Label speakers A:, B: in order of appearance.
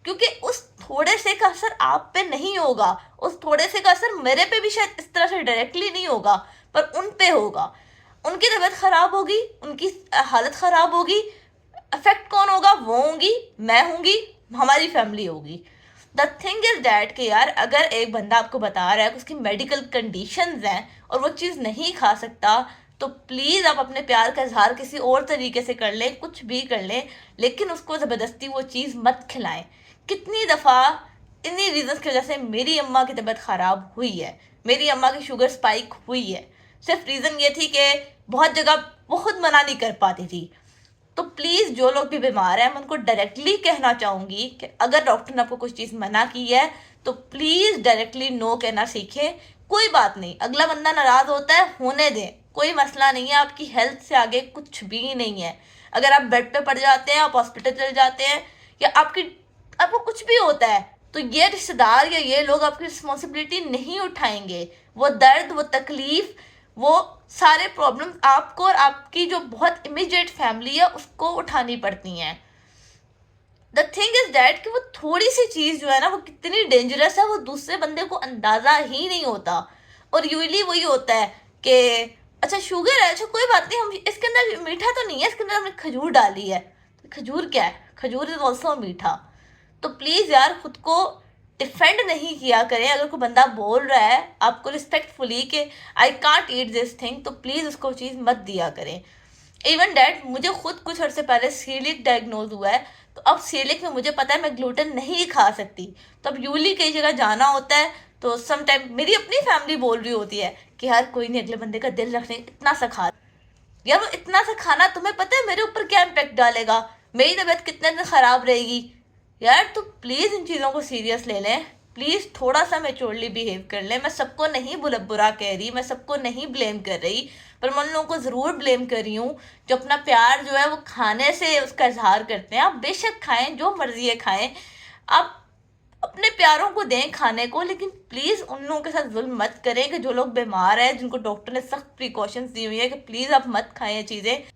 A: क्योंकि उस थोड़े से का असर आप पे नहीं होगा, उस थोड़े से का असर मेरे पे भी शायद इस तरह से डायरेक्टली नहीं होगा, पर उन पे होगा। उनकी तबीयत खराब होगी, उनकी हालत खराब होगी, अफेक्ट कौन होगा? वो होंगी, मैं होंगी, हमारी फैमिली होगी। द थिंग इज डैट कि यार अगर एक बंदा आपको बता रहा है कि उसकी मेडिकल कंडीशंस हैं और वो चीज़ नहीं खा सकता, तो प्लीज़ आप अपने प्यार का इजहार किसी और तरीके से कर लें, कुछ भी कर लें, लेकिन उसको ज़बरदस्ती वो चीज़ मत खिलाएं। कितनी दफ़ा इन्हीं रीजंस की वजह से मेरी अम्मा की तबीयत ख़राब हुई है, मेरी अम्मा की शुगर स्पाइक हुई है। सिर्फ रीज़न ये थी कि बहुत जगह वो खुद मना नहीं कर पाती थी। तो प्लीज़ जो लोग भी बीमार हैं, मैं उनको डायरेक्टली कहना चाहूँगी कि अगर डॉक्टर ने आपको कुछ चीज़ मना की है तो प्लीज़ डायरेक्टली नो कहना सीखें। कोई बात नहीं, अगला बंदा नाराज़ होता है, होने दें, कोई मसला नहीं है, आपकी हेल्थ से आगे कुछ भी नहीं है। अगर आप बेड पे पड़ जाते हैं, आप हॉस्पिटल चले जाते हैं, या आपको कुछ भी होता है, तो ये रिश्तेदार या ये लोग आपकी रिस्पॉन्सिबिलिटी नहीं उठाएंगे। वो दर्द, वो तकलीफ, वो सारे प्रॉब्लम्स आपको और आपकी जो बहुत इमीडिएट फैमिली है उसको उठानी पड़ती हैं। द थिंग इज दैट कि वो थोड़ी सी चीज़ जो है ना, वो कितनी डेंजरस है वो दूसरे बंदे को अंदाज़ा ही नहीं होता। और यूजली वही होता है कि अच्छा शुगर है, अच्छा कोई बात नहीं, हम इसके अंदर मीठा तो नहीं है, इसके अंदर हमने खजूर डाली है। तो खजूर क्या है? खजूर इज ऑल्सो मीठा। तो प्लीज़ यार खुद को डिफेंड नहीं किया करें। अगर कोई बंदा बोल रहा है आपको रिस्पेक्टफुली कि I can't eat this thing, तो प्लीज़ उसको चीज़ मत दिया करें। इवन डैट मुझे खुद कुछ अर्से पहले सीलिक डायग्नोज हुआ है, तो अब सीलिक में मुझे पता है मैं ग्लूटेन नहीं खा सकती। तो अब यूली कई जगह जाना होता है, तो सम टाइम मेरी अपनी फैमिली बोल रही होती है कि यार कोई नहीं, अगले बंदे का दिल रखने, इतना सा खा। यार वो इतना सा खाना तुम्हें पता है मेरे ऊपर क्या इम्पेक्ट डालेगा, मेरी तबीयत कितने दिन खराब रहेगी। यार तो प्लीज़ इन चीज़ों को सीरियस ले लें, प्लीज़ थोड़ा सा मैच्योरली बिहेव कर लें। मैं सबको नहीं बुरा कह रही, मैं सबको नहीं ब्लेम कर रही, पर मैं उन लोगों को ज़रूर ब्लेम कर रही हूँ जो अपना प्यार जो है वो खाने से उसका इजहार करते हैं। आप बेशक खाएं, जो मर्जी है खाएं, आप अपने प्यारों को दें खाने को, लेकिन प्लीज़ उन लोगों के साथ जुल्म मत करें कि जो लोग बीमार हैं, जिनको डॉक्टर ने सख्त प्रिकॉशंस दी हुई है कि प्लीज़ आप मत खाएं ये चीज़ें।